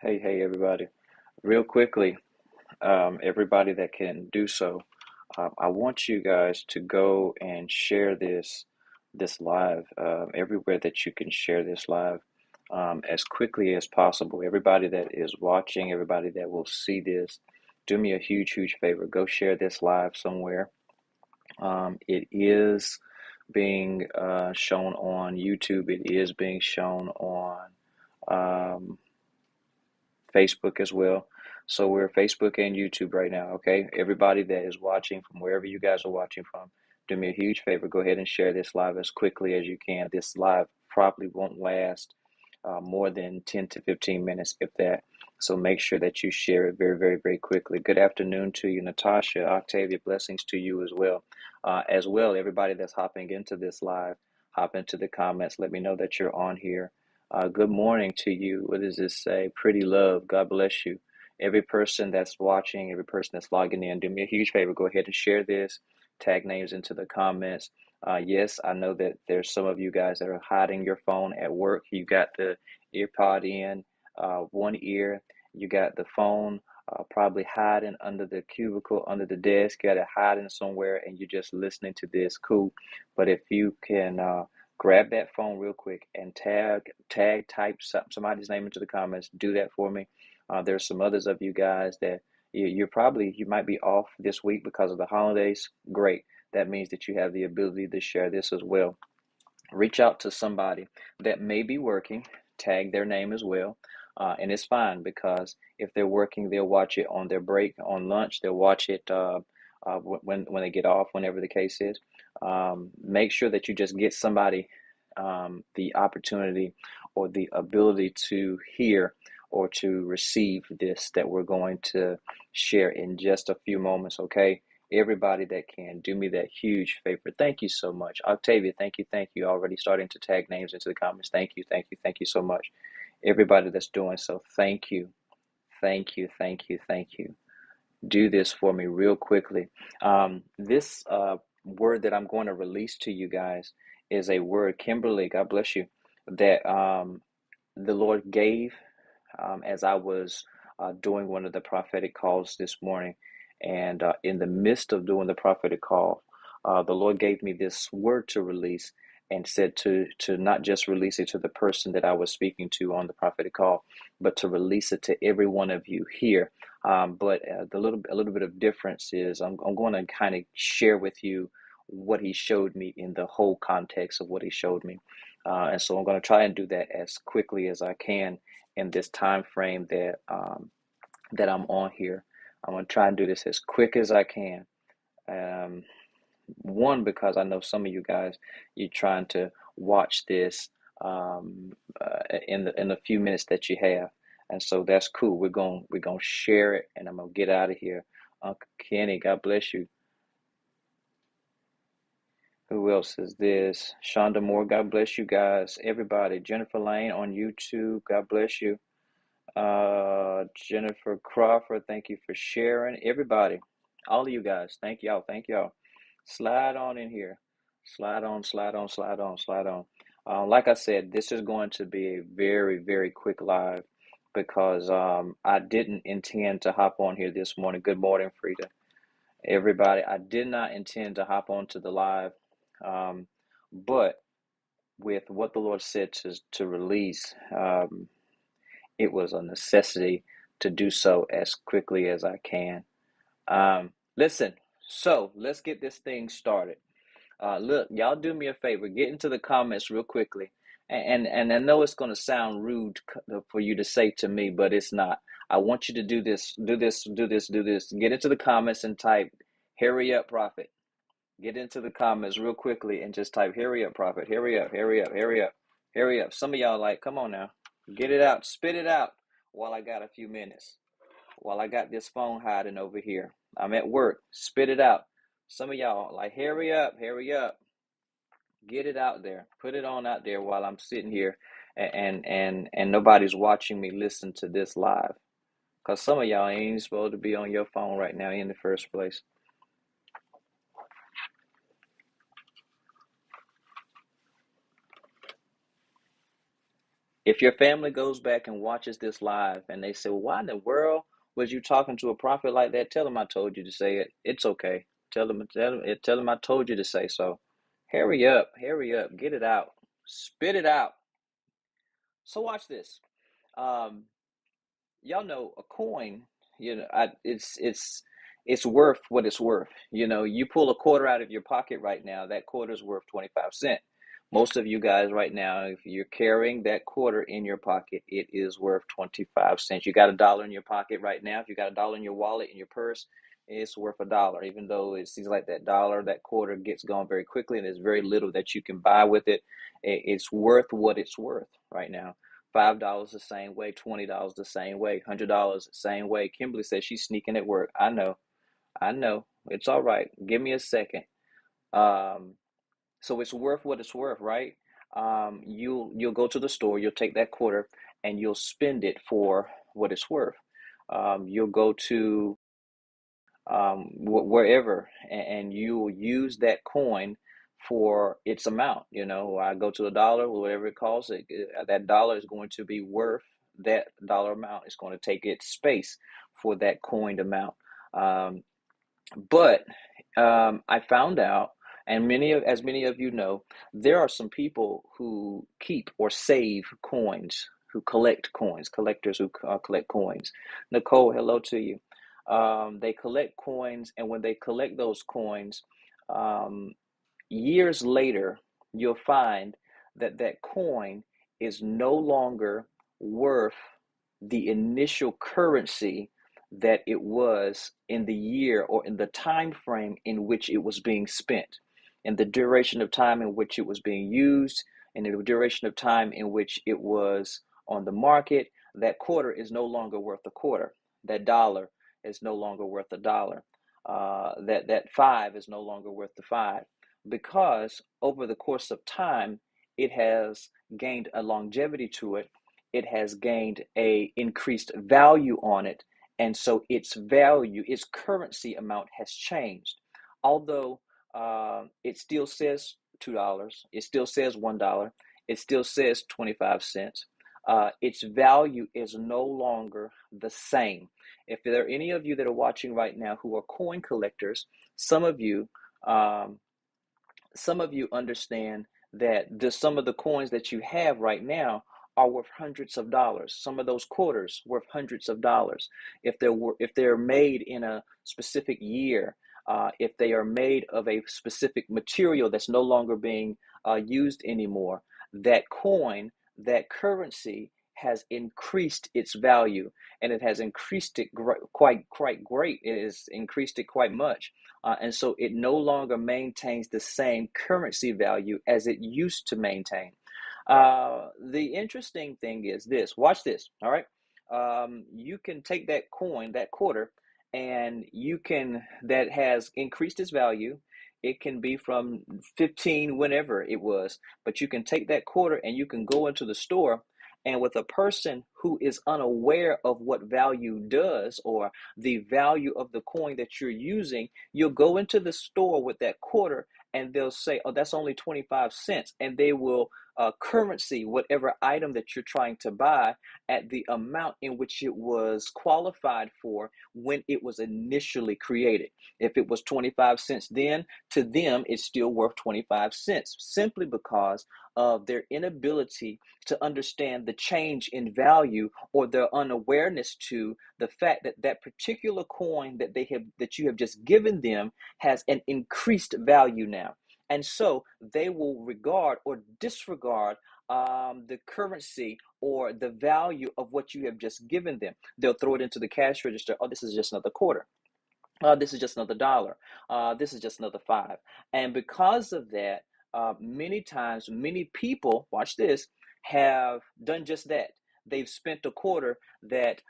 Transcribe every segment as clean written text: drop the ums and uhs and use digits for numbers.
Hey, everybody. Real quickly, everybody that can do so, I want you guys to go and share this live everywhere that you can share this live as quickly as possible. Everybody that is watching, everybody that will see this, do me a huge favor. Go share this live somewhere. It is being shown on YouTube. It is being shown on um, Facebook as well. So we're Facebook and YouTube right now, okay? Everybody that is watching from wherever you guys are watching from, do me a huge favor. Go ahead and share this live as quickly as you can. This live probably won't last more than 10 to 15 minutes, if that. So make sure that you share it very quickly. Good afternoon to you, Natasha, Octavia. Blessings to you as well. As well, everybody that's hopping into this live, hop into the comments. Let me know that you're on here. Good morning to you. What does this say? Pretty love. God bless you. Every person that's watching, every person that's logging in, do me a huge favor. Go ahead and share this. Tag names into the comments. Yes, I know that there's some of you guys that are hiding your phone at work. You got the ear pod in one ear. You got the phone probably hiding under the cubicle, under the desk. You got it hiding somewhere, and you're just listening to this. Cool. But if you can grab that phone real quick and type somebody's name into the comments. Do that for me. There's some others of you guys that you might be off this week because of the holidays. Great. That means that you have the ability to share this as well. Reach out to somebody that may be working, tag their name as well. And it's fine because if they're working, they'll watch it on their break, on lunch. They'll watch it when they get off, whenever the case is. Make sure that you just get somebody the opportunity or the ability to hear or to receive this that we're going to share in just a few moments, okay? Everybody that can, do me that huge favor. Thank you so much. Octavia, thank you. Already starting to tag names into the comments. Thank you so much. Everybody that's doing so, thank you. Thank you. Do this for me real quickly. This word that I'm going to release to you guys is a word, Kimberly, God bless you, that the Lord gave as I was doing one of the prophetic calls this morning. And in the midst of doing the prophetic call, the Lord gave me this word to release and said to not just release it to the person that I was speaking to on the prophetic call, but to release it to every one of you here. But a little bit of difference is I'm going to kind of share with you what he showed me in the whole context of what he showed me. And so I'm going to try and do that as quickly as I can in this time frame that I'm on here. I'm going to try and do this as quick as I can. Um, One, because I know some of you guys, you're trying to watch this in the few minutes that you have, and so that's cool. We're gonna share it, and I'm gonna get out of here. Uncle Kenny, God bless you. Who else is this? Shonda Moore, God bless you guys. Everybody, Jennifer Lane on YouTube, God bless you. Jennifer Crawford, thank you for sharing. Everybody, all of you guys, thank y'all. Slide on in here. Slide on. Like I said, this is going to be a very quick live because I didn't intend to hop on here this morning. Good morning, Frida. Everybody, I did not intend to hop onto the live, um, but with what the Lord said to release, it was a necessity to do so as quickly as I can. Listen, so let's get this thing started. Look, y'all do me a favor, get into the comments real quickly. And I know it's going to sound rude for you to say to me, but it's not. I want you to do this, do this, do this, do this. Get into the comments and type, hurry up, prophet. Get into the comments real quickly and just type, hurry up, prophet. Hurry up. Some of y'all like, come on now. Get it out. Spit it out while I got a few minutes. While I got this phone hiding over here. I'm at work. Spit it out. Some of y'all like, hurry up. Get it out there. Put it on out there while I'm sitting here and nobody's watching me listen to this live. Because some of y'all ain't supposed to be on your phone right now in the first place. If your family goes back and watches this live and they say, well, why in the world was you talking to a prophet like that? Tell them I told you to say it. It's okay. Tell them I told you to say so. Hurry up, get it out, spit it out. So watch this. Um, y'all know a coin, it's worth what it's worth. You pull a quarter out of your pocket right now, that quarter is worth 25 cents. Most of you guys right now, if you're carrying that quarter in your pocket, it is worth 25 cents. You got a dollar in your pocket right now. If you got a dollar in your wallet, in your purse, it's worth a dollar. Even though it seems like that dollar, that quarter gets gone very quickly and there's very little that you can buy with it, it's worth what it's worth right now. $5 the same way, $20 the same way, $100 the same way. Kimberly says she's sneaking at work. I know. It's all right. Give me a second. Um, so it's worth what it's worth, right? You'll go to the store, you'll take that quarter, and you'll spend it for what it's worth. You'll go to wherever, and you will use that coin for its amount. I go to the dollar, whatever it costs, that dollar is going to be worth that dollar amount. It's going to take its space for that coined amount. But I found out, and as many of you know, there are some people who keep or save coins, who collect coins, collectors who collect coins. Nicole, hello to you. They collect coins, and when they collect those coins, um, years later, you'll find that that coin is no longer worth the initial currency that it was in the year or in the time frame in which it was being spent, and the duration of time in which it was being used, and the duration of time in which it was on the market. That quarter is no longer worth a quarter. That dollar is no longer worth a dollar. That five is no longer worth the five, because over the course of time, it has gained a longevity to it. It has gained a increased value on it, and so its value, its currency amount has changed. Although it still says $2, it still says $1, it still says 25 cents. Its value is no longer the same. If there are any of you that are watching right now who are coin collectors, some of you um, some of you understand that some of the coins that you have right now are worth hundreds of dollars. Some of those quarters worth hundreds of dollars. If they're made in a specific year, if they are made of a specific material that's no longer being used anymore, that coin, that currency has increased its value, and it has increased it quite great. It has increased it quite much. And so it no longer maintains the same currency value as it used to maintain. The interesting thing is this. Watch this. All right. You can take that coin, that quarter, and that has increased its value. It can be from 15, whenever it was, but you can take that quarter and you can go into the store. And with a person who is unaware of what value does, or the value of the coin that you're using, you'll go into the store with that quarter and they'll say, oh, that's only 25 cents. And they will currency whatever item that you're trying to buy at the amount in which it was qualified for when it was initially created. If it was 25 cents then, to them, it's still worth 25 cents, simply because of their inability to understand the change in value, or their unawareness to the fact that that particular coin that you have just given them has an increased value now. And so they will regard or disregard the currency or the value of what you have just given them. They'll throw it into the cash register. Oh, this is just another quarter. This is just another dollar. This is just another five. And because of that, many times, many people, watch this, have done just that. They've spent a quarter that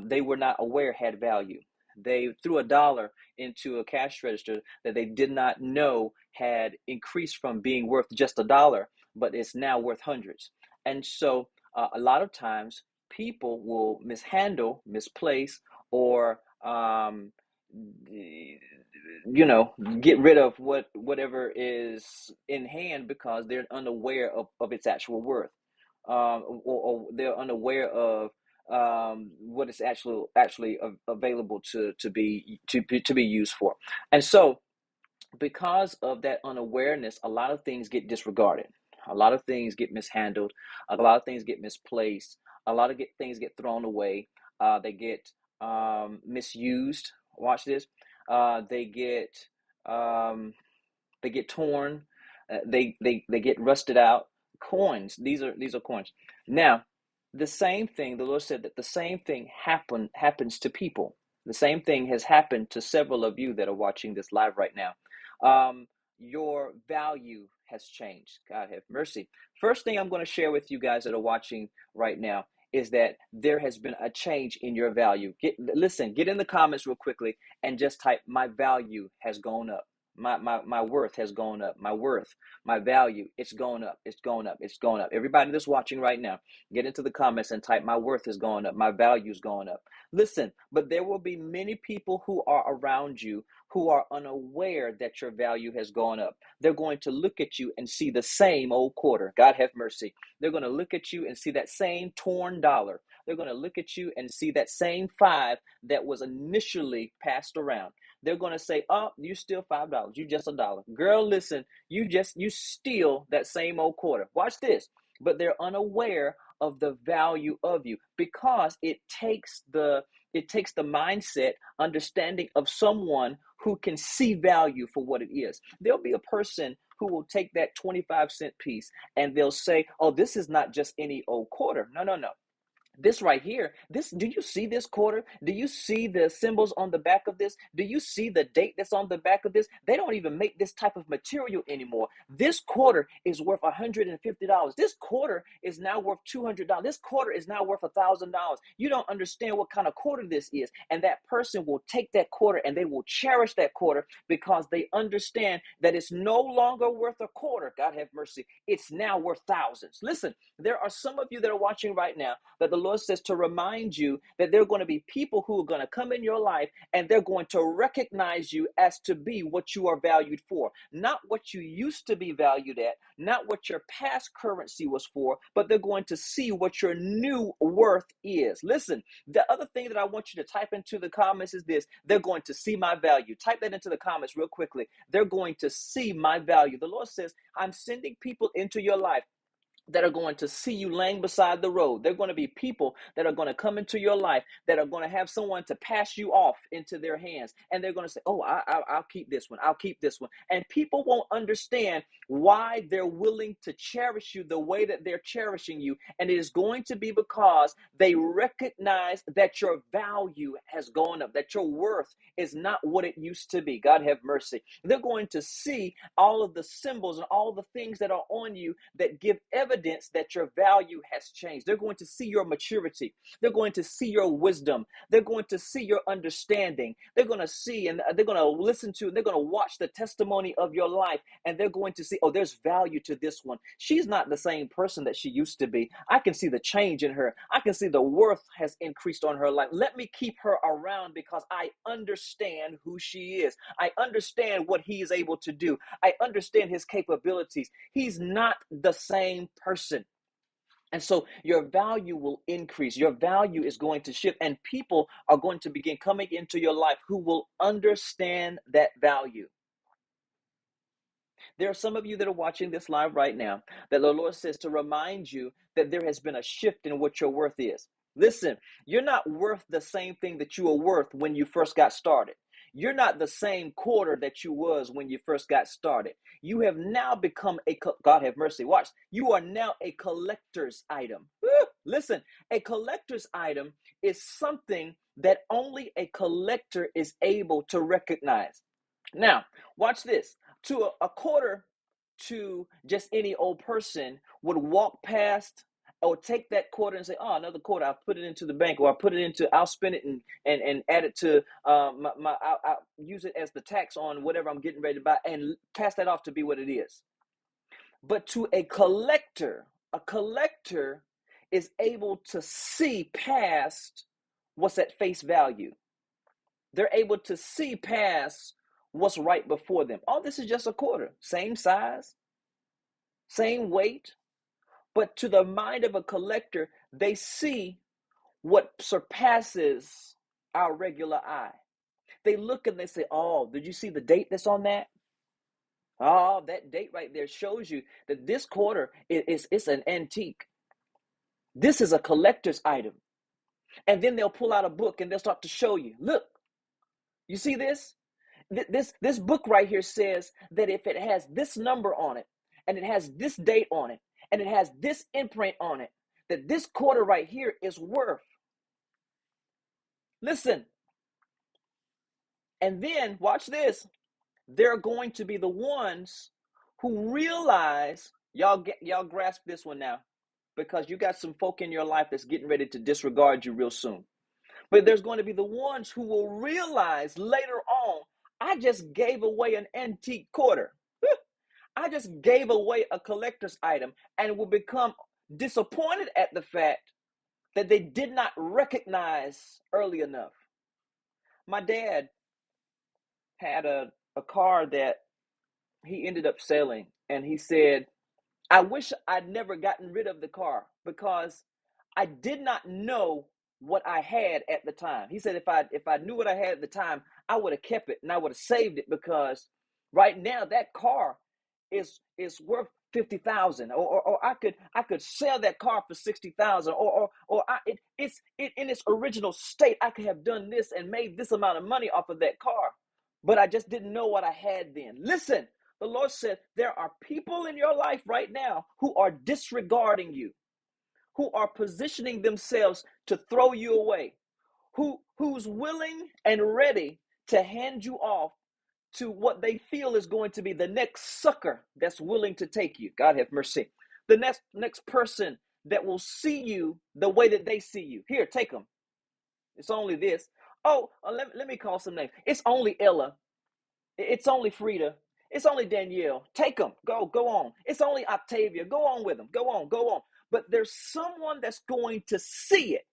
they were not aware had value. They threw a dollar into a cash register that they did not know had increased from being worth just a dollar, but it's now worth hundreds. And so a lot of times people will mishandle, misplace, or get rid of whatever is in hand, because they're unaware of its actual worth. or they're unaware of what is actually available to be used for. And so, because of that unawareness, a lot of things get disregarded. A lot of things get mishandled. A lot of things get misplaced. A lot of things get thrown away. They get misused. Watch this. They get um, they get torn. They get rusted out. Coins. These are coins. Now, the same thing. The Lord said that the same thing happens to people. The same thing has happened to several of you that are watching this live right now. Your value has changed. God have mercy. First thing I'm going to share with you guys that are watching right now is that there has been a change in your value. Get in the comments real quickly and just type, my value has gone up. My worth has gone up. My worth, my value, it's going up. It's going up. It's going up. Everybody that's watching right now, get into the comments and type, my worth is going up. My value is going up. Listen, but there will be many people who are around you who are unaware that your value has gone up. They're going to look at you and see the same old quarter. God have mercy. They're going to look at you and see that same torn dollar. They're going to look at you and see that same five that was initially passed around. They're going to say, oh, you still $5. You just $1. Girl, listen, you steal that same old quarter. Watch this. But they're unaware of the value of you, because it takes the mindset, understanding of someone who can see value for what it is. There'll be a person who will take that 25-cent piece and they'll say, oh, this is not just any old quarter. No, no, no. This right here, do you see this quarter? Do you see the symbols on the back of this? Do you see the date that's on the back of this? They don't even make this type of material anymore. This quarter is worth $150. This quarter is now worth $200. This quarter is now worth $1,000. You don't understand what kind of quarter this is. And that person will take that quarter and they will cherish that quarter, because they understand that it's no longer worth a quarter. God have mercy. It's now worth thousands. Listen, there are some of you that are watching right now that the Lord says to remind you that there are going to be people who are going to come in your life and they're going to recognize you as to be what you are valued for. Not what you used to be valued at, not what your past currency was for, but they're going to see what your new worth is. Listen, the other thing that I want you to type into the comments is this: they're going to see my value. Type that into the comments real quickly. They're going to see my value. The Lord says, I'm sending people into your life that are going to see you laying beside the road. They're going to be people that are going to come into your life that are going to have someone to pass you off into their hands. And they're going to say, oh, I'll keep this one. I'll keep this one. And people won't understand why they're willing to cherish you the way that they're cherishing you. And it is going to be because they recognize that your value has gone up, that your worth is not what it used to be. God have mercy. They're going to see all of the symbols and all the things that are on you that give evidence that your value has changed. They're going to see your maturity. They're going to see your wisdom. They're going to see your understanding. They're going to see, and they're going to listen to, and they're going to watch the testimony of your life, and they're going to see, oh, there's value to this one. She's not the same person that she used to be. I can see the change in her. I can see the worth has increased on her life. Let me keep her around because I understand who she is. I understand what he is able to do. I understand his capabilities. He's not the same person. And so your value will increase. Your value is going to shift, and people are going to begin coming into your life who will understand that value. There are some of you that are watching this live right now that the Lord says to remind you that there has been a shift in what your worth is. Listen, you're not worth the same thing that you were worth when you first got started. You're not the same quarter that you was when you first got started. You have now become God have mercy. Watch. You are now a collector's item. Listen, a collector's item is something that only a collector is able to recognize. Now, watch this. To a quarter, to just any old person would walk past or take that quarter and say, oh, another quarter, I'll put it into the bank, or I'll spend it and add it to I'll use it as the tax on whatever I'm getting ready to buy and pass that off to be what it is. But to a collector is able to see past what's at face value. They're able to see past what's right before them. Oh, this is just a quarter. Same size, same weight, But to the mind of a collector, they see what surpasses our regular eye. They look and they say, oh, did you see the date that's on that? Oh, that date right there shows you that this quarter is an antique. This is a collector's item. And then they'll pull out a book and they'll start to show you, look, you see this? This book right here says that if it has this number on it, and it has this date on it, and it has this imprint on it, that this quarter right here is worth. Listen. And then watch this. They're going to be the ones who realize, y'all grasp this one now, because you got some folk in your life that's getting ready to disregard you real soon. But there's going to be the ones who will realize later on, I just gave away an antique quarter. I just gave away a collector's item, and will become disappointed at the fact that they did not recognize early enough. My dad had a car that he ended up selling, and he said, I wish I'd never gotten rid of the car because I did not know what I had at the time. He said if I knew what I had at the time, I would have kept it and I would have saved it, because right now that car is worth 50,000, or I could sell that car for 60,000, it's in its original state. I could have done this and made this amount of money off of that car, but I just didn't know what I had then. Listen, the Lord said there are people in your life right now who are disregarding you, who are positioning themselves to throw you away, who's willing and ready to hand you off to what they feel is going to be the next sucker that's willing to take you. God have mercy. The next person that will see you the way that they see you. Here, take them. It's only this. Oh, let me call some names. It's only Ella. It's only Frida. It's only Danielle. Take them. Go on. It's only Octavia. Go on with them. Go on. But there's someone that's going to see it.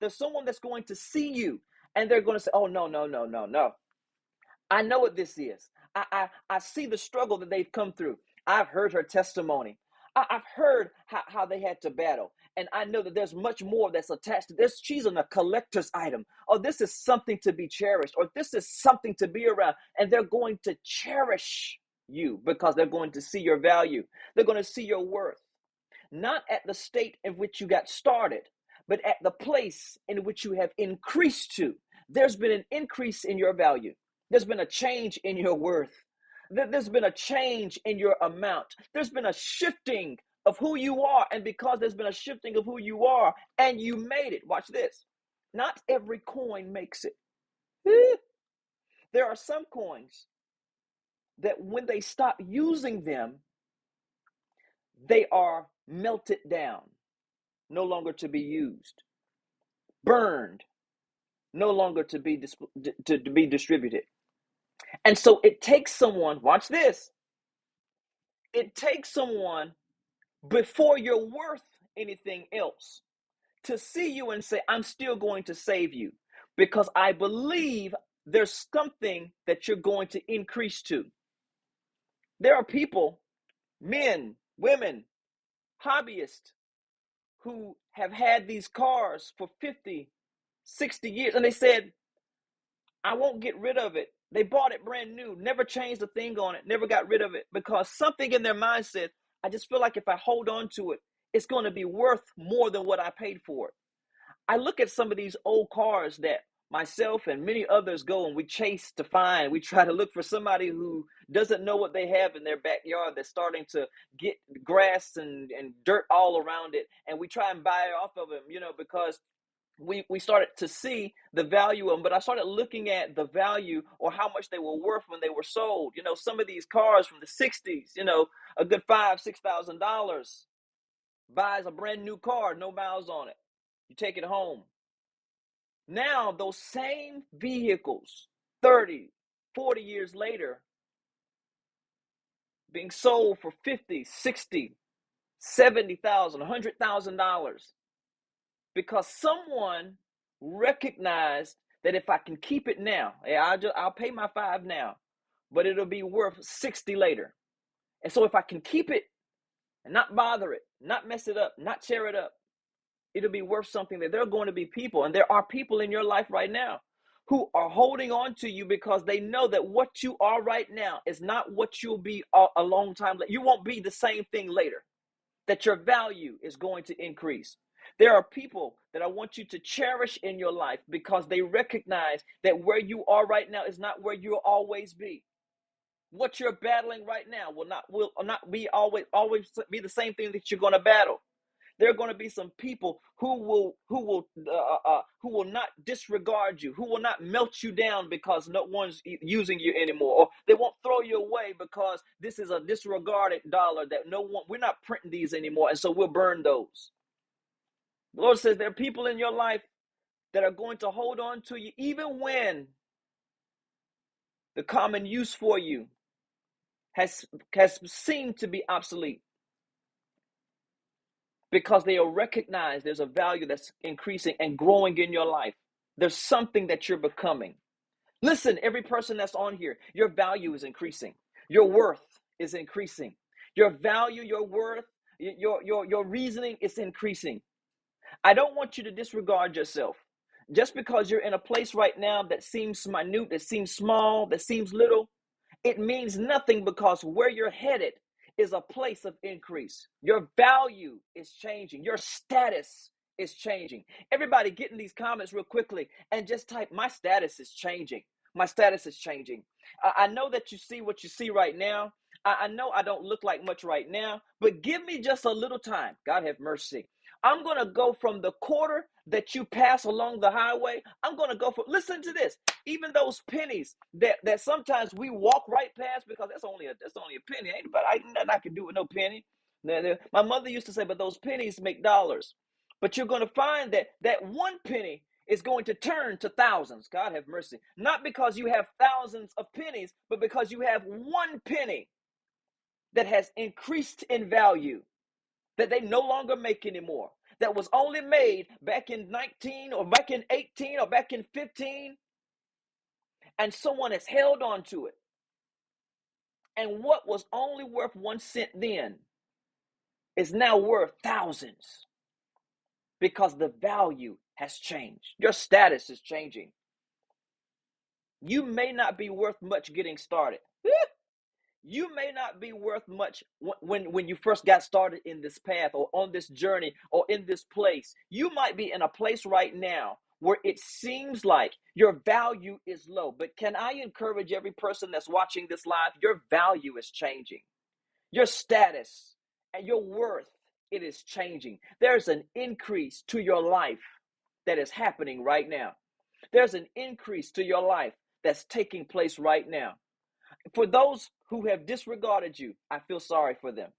There's someone that's going to see you, and they're going to say, oh, no, no, no, no, no. I know what this is. I see the struggle that they've come through. I've heard her testimony. I've heard how they had to battle. And I know that there's much more that's attached to this. She's in a collector's item. Or this is something to be cherished. Or this is something to be around. And they're going to cherish you because they're going to see your value. They're going to see your worth. Not at the state in which you got started, but at the place in which you have increased to. There's been an increase in your value. There's been a change in your worth. There's been a change in your amount. There's been a shifting of who you are. And because there's been a shifting of who you are and you made it, watch this. Not every coin makes it. There are some coins that when they stop using them, they are melted down, no longer to be used, burned, no longer to be distributed. And so it takes someone, watch this, it takes someone before you're worth anything else to see you and say, I'm still going to save you because I believe there's something that you're going to increase to. There are people, men, women, hobbyists, who have had these cars for 50, 60 years, and they said, I won't get rid of it. They bought it brand new, never changed a thing on it, never got rid of it, because something in their mind said, I just feel like if I hold on to it, it's going to be worth more than what I paid for it. I look at some of these old cars that myself and many others go and we chase to find. We try to look for somebody who doesn't know what they have in their backyard that's starting to get grass and dirt all around it. And we try and buy it off of them, because we started to see the value of them. But I started looking at the value or how much they were worth when they were sold. Some of these cars from the 60s, a good $5,000-$6,000 buys a brand new car, no miles on it. You take it home. Now those same vehicles 30, 40 years later being sold for 50, 60, 70,000, $100,000 because someone recognized that if I can keep it now, I'll pay my 5 now, but it'll be worth 60 later. And so if I can keep it and not bother it, not mess it up, not tear it up. It'll be worth something. That there are going to be people, and there are people in your life right now who are holding on to you because they know that what you are right now is not what you'll be a long time later. You won't be the same thing later, that your value is going to increase. There are people that I want you to cherish in your life because they recognize that where you are right now is not where you'll always be. What you're battling right now will not be always be the same thing that you're going to battle. There are going to be some people who will not disregard you, who will not melt you down because no one's using you anymore, or they won't throw you away because this is a disregarded dollar that no one, we're not printing these anymore, and so we'll burn those. The Lord says there are people in your life that are going to hold on to you even when the common use for you has seemed to be obsolete, because they will recognize there's a value that's increasing and growing in your life. There's something that you're becoming. Listen, every person that's on here, your value is increasing. Your worth is increasing. Your value, your worth, your reasoning is increasing. I don't want you to disregard yourself. Just because you're in a place right now that seems minute, that seems small, that seems little, it means nothing, because where you're headed is a place of increase. Your value is changing. Your status is changing. Everybody get in these comments real quickly and just type, my status is changing. My status is changing. I know that you see what you see right now. I know I don't look like much right now, but give me just a little time. God have mercy. I'm going to go from the quarter that you pass along the highway. I'm going to go for, listen to this. Even those pennies that sometimes we walk right past because that's only a penny. Ain't but nothing I can do with no penny. My mother used to say, but those pennies make dollars. But you're going to find that that one penny is going to turn to thousands. God have mercy. Not because you have thousands of pennies, but because you have one penny that has increased in value, that they no longer make anymore, that was only made back in 19 or back in 18 or back in 15, and someone has held on to it. And what was only worth 1 cent then is now worth thousands, because the value has changed. Your status is changing. You may not be worth much getting started. You may not be worth much when you first got started in this path or on this journey or in this place. You might be in a place right now where it seems like your value is low. But can I encourage every person that's watching this live? Your value is changing. Your status and your worth, it is changing. There's an increase to your life that is happening right now. There's an increase to your life that's taking place right now. For those who have disregarded you, I feel sorry for them.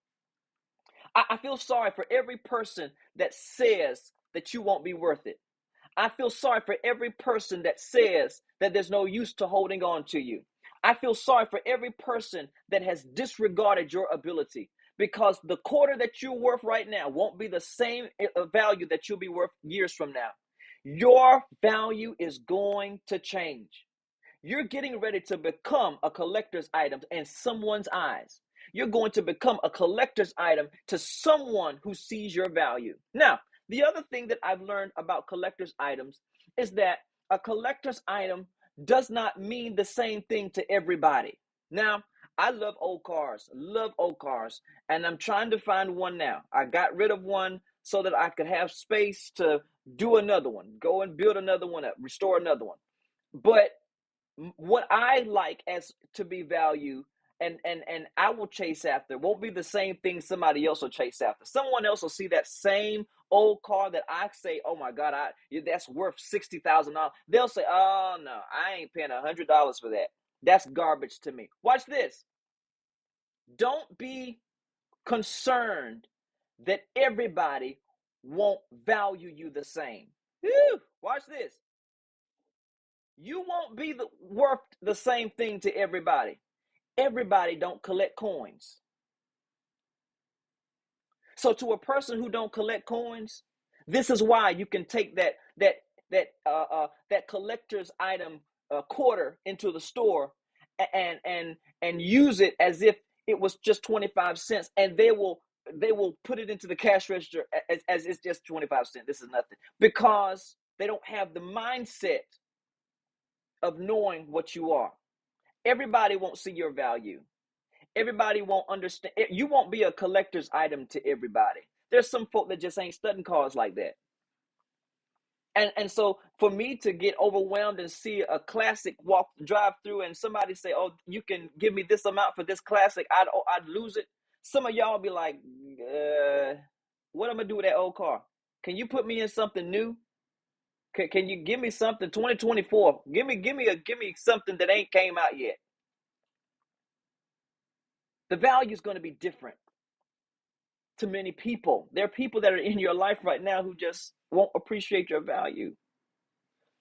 I feel sorry for every person that says that you won't be worth it. I feel sorry for every person that says that there's no use to holding on to you. I feel sorry for every person that has disregarded your ability, because the quarter that you're worth right now won't be the same value that you'll be worth years from now. Your value is going to change. You're getting ready to become a collector's item in someone's eyes. You're going to become a collector's item to someone who sees your value. Now, the other thing that I've learned about collector's items is that a collector's item does not mean the same thing to everybody. Now, I love old cars, and I'm trying to find one now. I got rid of one so that I could have space to do another one, go and build another one up, restore another one. But what I like as to be value, and I will chase after, won't be the same thing somebody else will chase after. Someone else will see that same old car that I say, oh my God, that's worth $60,000. They'll say, oh no, I ain't paying $100 for that. That's garbage to me. Watch this. Don't be concerned that everybody won't value you the same. Whew, watch this. You won't be worth the same thing to everybody. Everybody don't collect coins. So to a person who don't collect coins, this is why you can take that collector's item quarter into the store and use it as if it was just 25 cents, and they will they will put it into the cash register as it's just 25 cents. This is nothing, because they don't have the mindset of knowing what you are. Everybody won't see your value. Everybody won't understand. You won't be a collector's item to everybody. There's some folk that just ain't studying cars like that. And so for me to get overwhelmed and see a classic drive through and somebody say, "Oh, you can give me this amount for this classic," I'd lose it. Some of y'all be like, "What am I gonna do with that old car? Can you put me in something new? Can you give me something 2024? Give me something that ain't came out yet." The value is going to be different to many people. There are people that are in your life right now who just won't appreciate your value.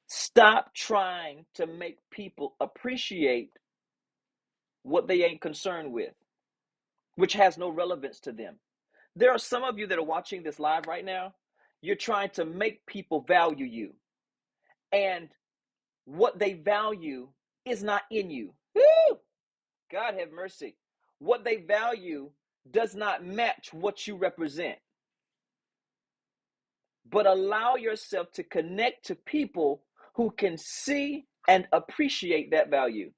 Stop trying to make people appreciate what they ain't concerned with, which has no relevance to them. There are some of you that are watching this live right now. You're trying to make people value you, and what they value is not in you. Woo! God have mercy. What they value does not match what you represent. But allow yourself to connect to people who can see and appreciate that value,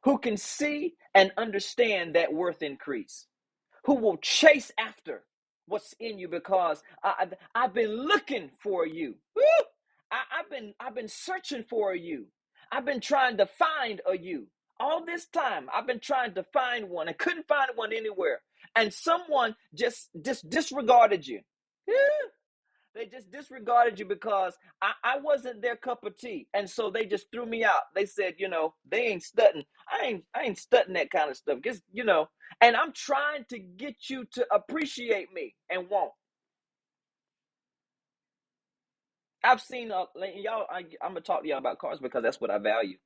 who can see and understand that worth increase, who will chase after what's in you, because I've been looking for you. Woo! I've been searching for you. I've been trying to find a you. All this time, I've been trying to find one and couldn't find one anywhere. And someone just disregarded you. Woo! They just disregarded you because I wasn't their cup of tea. And so they just threw me out. They said, they ain't studying. I ain't studying that kind of stuff. Just, and I'm trying to get you to appreciate me and won't. I've seen y'all. I'm gonna talk to y'all about cars because that's what I value.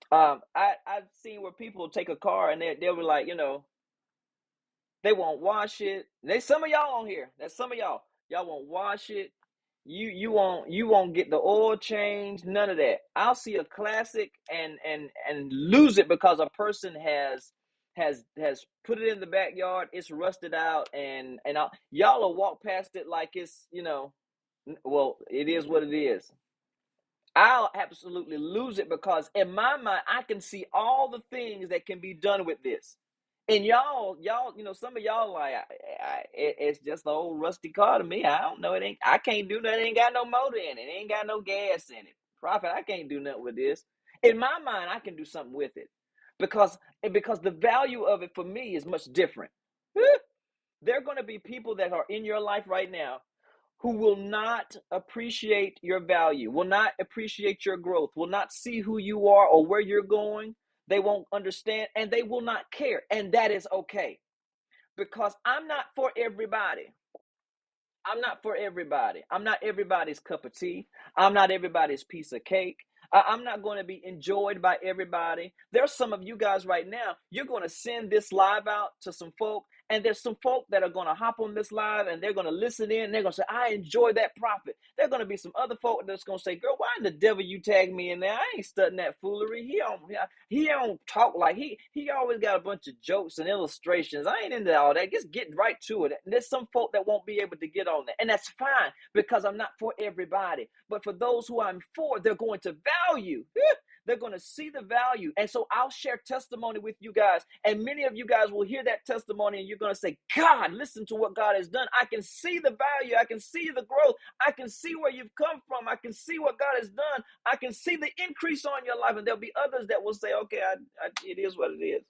I've seen where people take a car and they were like, they won't wash it. There's some of y'all on here. That's some of y'all. Y'all won't wash it. You won't get the oil change. None of that. I'll see a classic and lose it because a person has put it in the backyard. It's rusted out and y'all will walk past it like it's well, it is what it is. I'll absolutely lose it because in my mind, I can see all the things that can be done with this. And y'all, some of y'all like, it's just the old rusty car to me. I don't know. I can't do nothing. It ain't got no motor in it. It ain't got no gas in it. Prophet, I can't do nothing with this. In my mind, I can do something with it because the value of it for me is much different. There are going to be people that are in your life right now who will not appreciate your value, will not appreciate your growth, will not see who you are or where you're going. They won't understand and they will not care. And that is okay because I'm not for everybody. I'm not for everybody. I'm not everybody's cup of tea. I'm not everybody's piece of cake. I'm not going to be enjoyed by everybody. There's some of you guys right now, you're going to send this live out to some folk, and there's some folk that are going to hop on this live and they're going to listen in. And they're going to say, I enjoy that prophet. There are going to be some other folk that's going to say, girl, why in the devil you tag me in there? I ain't studying that foolery. He don't talk like he always got a bunch of jokes and illustrations. I ain't into all that. Just get right to it. There's some folk that won't be able to get on that, and that's fine because I'm not for everybody. But for those who I'm for, they're going to value. They're going to see the value. And so I'll share testimony with you guys. And many of you guys will hear that testimony and you're going to say, God, listen to what God has done. I can see the value. I can see the growth. I can see where you've come from. I can see what God has done. I can see the increase on your life. And there'll be others that will say, okay, it is what it is.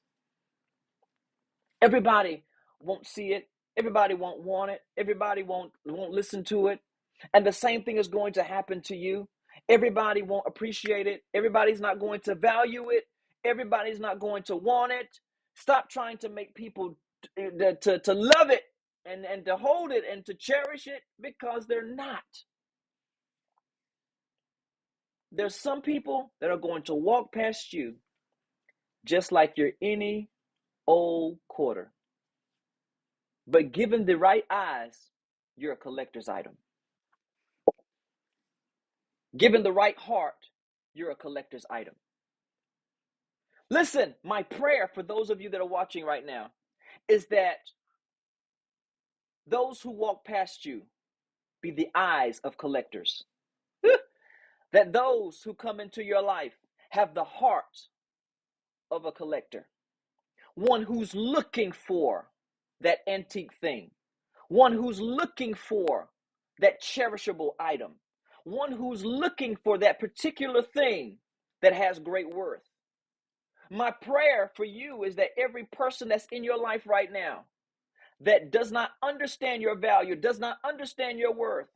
Everybody won't see it. Everybody won't want it. Everybody won't listen to it. And the same thing is going to happen to you. Everybody won't appreciate it. Everybody's not going to value it. Everybody's not going to want it. Stop trying to make people to love it and to hold it and to cherish it because they're not. There's some people that are going to walk past you just like you're any old quarter. But given the right eyes, you're a collector's item. Given the right heart, you're a collector's item. Listen, my prayer for those of you that are watching right now is that those who walk past you be the eyes of collectors. That those who come into your life have the heart of a collector, one who's looking for that antique thing, one who's looking for that cherishable item, one who's looking for that particular thing that has great worth. My prayer for you is that every person that's in your life right now that does not understand your value, does not understand your worth,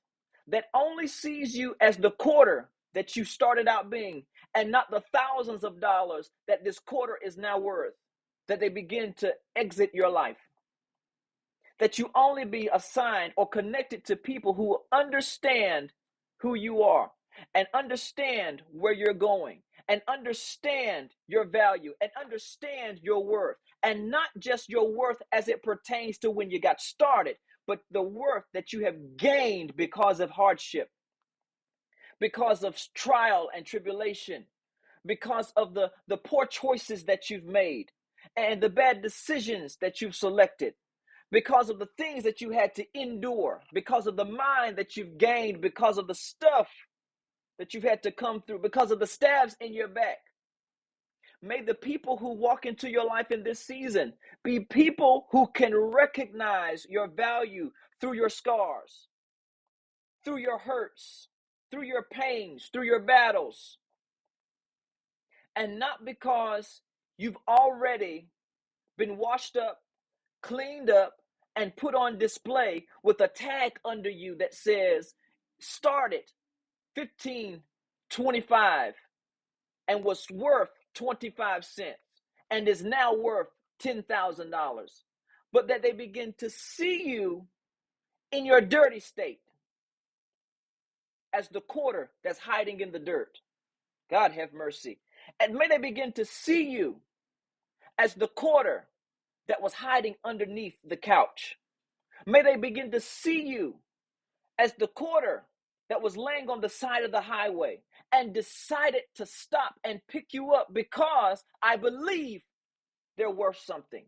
that only sees you as the quarter that you started out being and not the thousands of dollars that this quarter is now worth, that they begin to exit your life. That you only be assigned or connected to people who understand who you are and understand where you're going and understand your value and understand your worth, and not just your worth as it pertains to when you got started, but the worth that you have gained because of hardship, because of trial and tribulation, because of the poor choices that you've made and the bad decisions that you've selected, because of the things that you had to endure, because of the mind that you've gained, because of the stuff that you've had to come through, because of the stabs in your back. May the people who walk into your life in this season be people who can recognize your value through your scars, through your hurts, through your pains, through your battles, and not because you've already been washed up, cleaned up, and put on display with a tag under you that says started 15.25 and was worth 25 cents and is now worth $10,000. But that they begin to see you in your dirty state as the quarter that's hiding in the dirt. God have mercy. And may they begin to see you as the quarter that was hiding underneath the couch. May they begin to see you as the quarter that was laying on the side of the highway and decided to stop and pick you up because I believe they're worth something.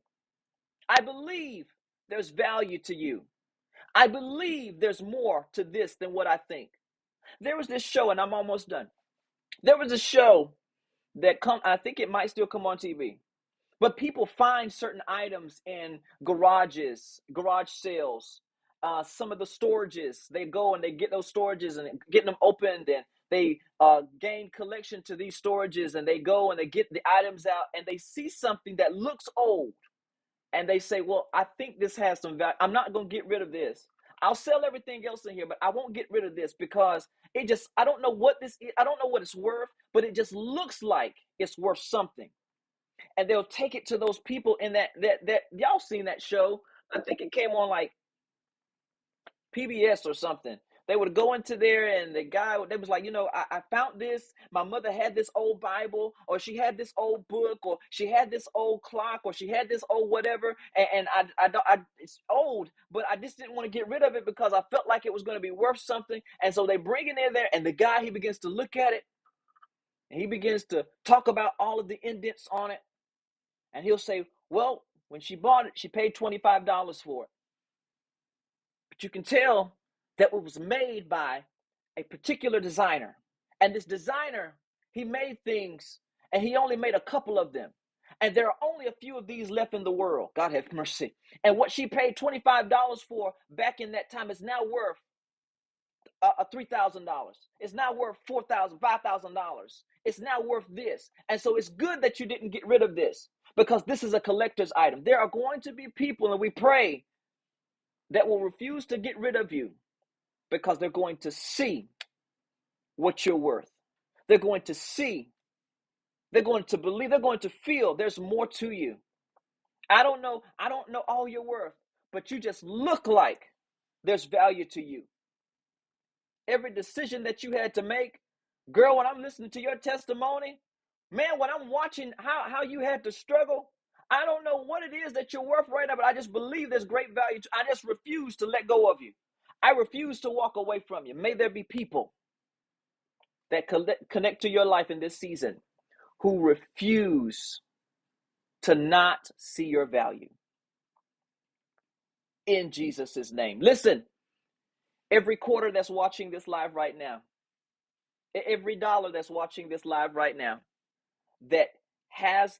I believe there's value to you. I believe there's more to this than what I think. There was this show, and I'm almost done. There was a show that I think it might still come on TV. But people find certain items in garages, garage sales, some of the storages. They go and they get those storages and getting them opened, and they gain collection to these storages, and they go and they get the items out, and they see something that looks old, and they say, well, I think this has some value. I'm not going to get rid of this. I'll sell everything else in here, but I won't get rid of this because I don't know what this is. I don't know what it's worth, but it just looks like it's worth something. And they'll take it to those people in that y'all seen that show. I think it came on like PBS or something. They would go into there, and the guy, they was like, I found this. My mother had this old Bible, or she had this old book, or she had this old clock, or she had this old whatever. And it's old, but I just didn't want to get rid of it because I felt like it was going to be worth something. And so they bring it in there, and the guy, he begins to look at it, and he begins to talk about all of the indents on it. And he'll say, well, when she bought it, she paid $25 for it. But you can tell that it was made by a particular designer. And this designer, he made things, and he only made a couple of them. And there are only a few of these left in the world. God have mercy. And what she paid $25 for back in that time is now worth $3,000. It's now worth $4,000, $5,000. It's now worth this. And so it's good that you didn't get rid of this, because this is a collector's item. There are going to be people, and we pray, that will refuse to get rid of you because they're going to see what you're worth. They're going to see, they're going to believe, they're going to feel there's more to you. I don't know all your worth, but you just look like there's value to you. Every decision that you had to make, girl, when I'm listening to your testimony, man, when I'm watching how you had to struggle, I don't know what it is that you're worth right now, but I just believe there's great value. I just refuse to let go of you. I refuse to walk away from you. May there be people that connect to your life in this season who refuse to not see your value. in Jesus' name. Listen, every quarter that's watching this live right now, every dollar that's watching this live right now that has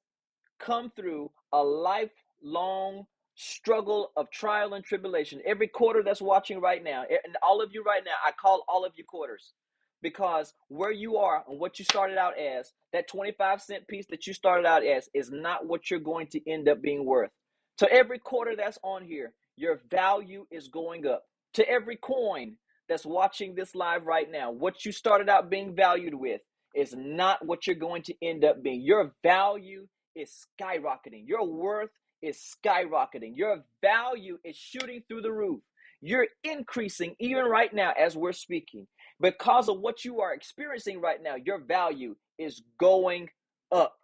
come through a lifelong struggle of trial and tribulation. Every quarter that's watching right now, and all of you right now, I call all of you quarters because where you are and what you started out as, that 25-cent piece that you started out as, is not what you're going to end up being worth. To every quarter that's on here, your value is going up. To every coin that's watching this live right now, what you started out being valued with is not what you're going to end up being. Your value is skyrocketing. Your worth is skyrocketing. Your value is shooting through the roof. You're increasing even right now as we're speaking. Because of what you are experiencing right now, your value is going up.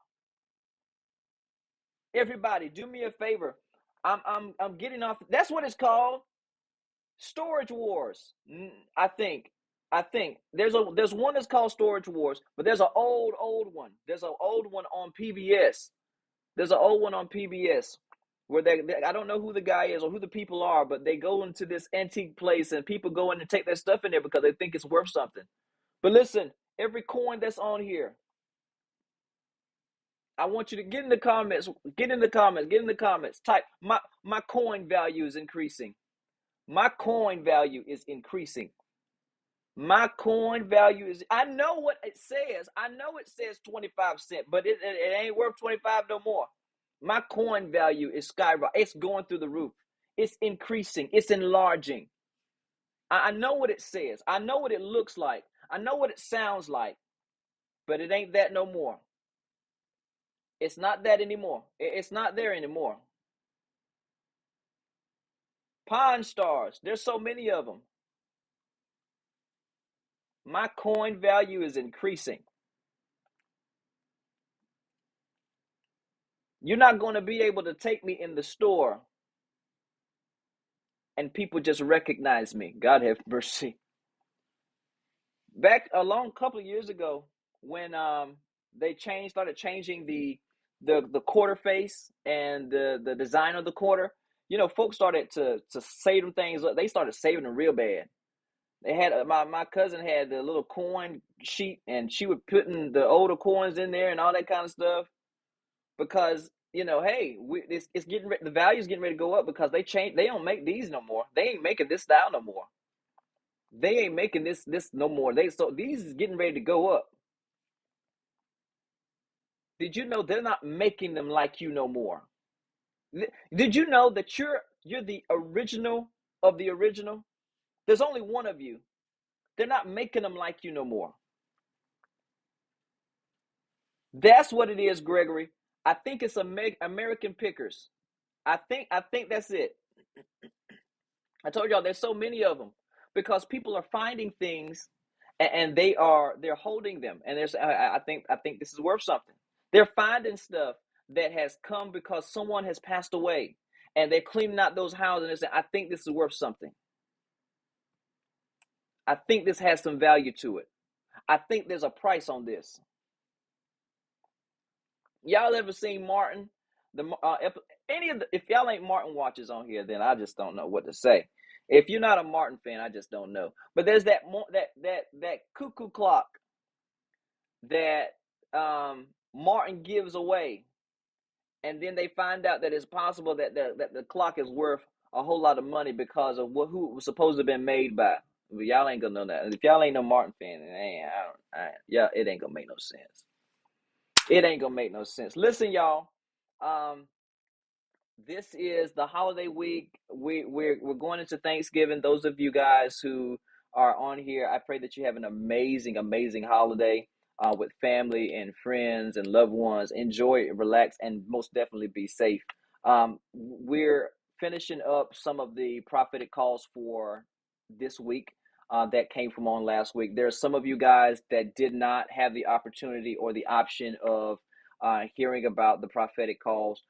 Everybody, do me a favor. I'm getting off. That's what it's called. Storage Wars. I think there's one that's called Storage Wars, but there's an old one. There's an old one on PBS. There's an old one on PBS where I don't know who the guy is or who the people are, but they go into this antique place and people go in and take their stuff in there because they think it's worth something. But listen, every coin that's on here, I want you to get in the comments, get in the comments, get in the comments. Type my coin value is increasing. My coin value is increasing. My coin value is, I know what it says. I know it says 25 cents, but it ain't worth 25 no more. My coin value is skyrocketing. It's going through the roof. It's increasing. It's enlarging. I know what it says. I know what it looks like. I know what it sounds like, but it ain't that no more. It's not that anymore. It's not there anymore. Pawn stars. There's so many of them. My coin value is increasing. You're not going to be able to take me in the store and people just recognize me. God have mercy. Back a long couple of years ago, when they started changing the quarter face and the design of the quarter, folks started to save them things up. They started saving them real bad. They had my cousin had the little coin sheet, and she would putting the older coins in there and all that kind of stuff because hey, it's getting the value's getting ready to go up because they changed. They don't make these no more. They ain't making this style no more. They ain't making this no more. So these is getting ready to go up. Did you know they're not making them like you no more? Did you know that you're the original of the original? There's only one of you. They're not making them like you no more. That's what it is, Gregory. I think it's American Pickers. I think that's it. I told y'all there's so many of them because people are finding things and they're holding them, and I think this is worth something. They're finding stuff that has come because someone has passed away, and they're cleaning out those houses and they're saying, I think this is worth something. I think this has some value to it. I think there's a price on this. Y'all ever seen Martin? If y'all ain't Martin watchers on here, then I just don't know what to say. If you're not a Martin fan, I just don't know. But there's that cuckoo clock that Martin gives away, and then they find out that it's possible that the clock is worth a whole lot of money because of who it was supposed to have been made by. But y'all ain't gonna know that. If y'all ain't no Martin fan, yeah, it ain't gonna make no sense. It ain't gonna make no sense. Listen, y'all. Um, this is the holiday week. We're going into Thanksgiving. Those of you guys who are on here, I pray that you have an amazing holiday with family and friends and loved ones. Enjoy, relax, and most definitely be safe. We're finishing up some of the prophetic calls for this week that came from on last week. There are some of you guys that did not have the opportunity or the option of hearing about the prophetic calls.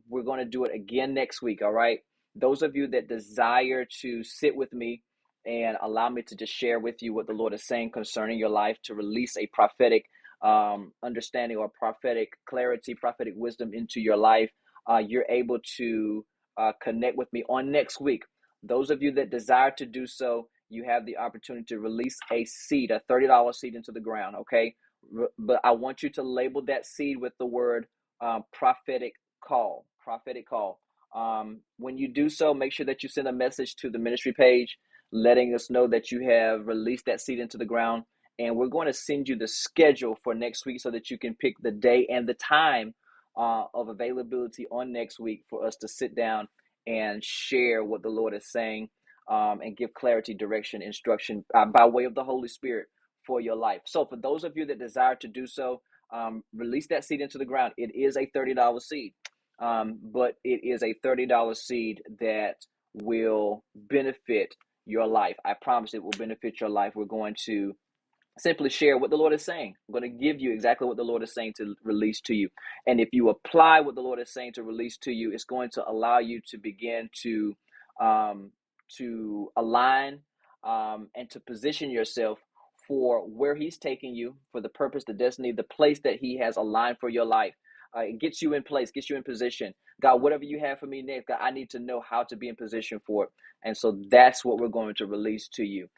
We're going to do it again next week, all right? Those of you that desire to sit with me and allow me to just share with you what the Lord is saying concerning your life, to release a prophetic understanding or prophetic clarity, prophetic wisdom into your life, you're able to connect with me on next week. Those of you that desire to do so, you have the opportunity to release a seed, a $30 seed into the ground, okay? But I want you to label that seed with the word prophetic call, prophetic call. When you do so, make sure that you send a message to the ministry page letting us know that you have released that seed into the ground. And we're going to send you the schedule for next week so that you can pick the day and the time of availability on next week for us to sit down and share what the Lord is saying and give clarity, direction, instruction by way of the Holy Spirit for your life. So, for those of you that desire to do so, release that seed into the ground. It is a $30 seed, but it is a $30 seed that will benefit your life. I promise it will benefit your life. We're going to simply share what the Lord is saying. I'm going to give you exactly what the Lord is saying to release to you. And if you apply what the Lord is saying to release to you, it's going to allow you to begin um, to align and to position yourself for where He's taking you, for the purpose, the destiny, the place that He has aligned for your life. It gets you in place, gets you in position. God, whatever you have for me next, God, I need to know how to be in position for it. And so that's what we're going to release to you,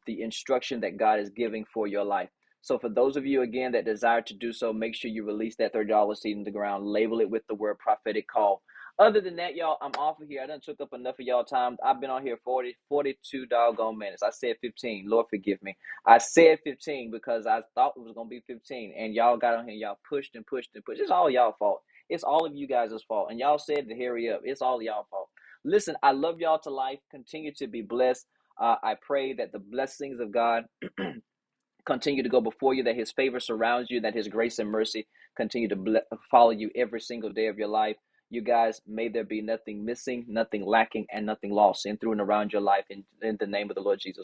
the instruction that God is giving for your life. So for those of you, again, that desire to do so, make sure you release that $30 seed in the ground, label it with the word prophetic call. Other than that, y'all, I'm off of here. I done took up enough of y'all time. I've been on here 42 doggone minutes. I said 15. Lord forgive me. I said 15 because I thought it was going to be 15. And y'all got on here. Y'all pushed and pushed and pushed. It's all y'all fault. It's all of you guys' fault. And y'all said to hurry up. It's all y'all fault. Listen, I love y'all to life. Continue to be blessed. I pray that the blessings of God continue to go before you, that His favor surrounds you, that His grace and mercy continue to follow you every single day of your life. You guys, may there be nothing missing, nothing lacking, and nothing lost in, through, and around your life in the name of the Lord Jesus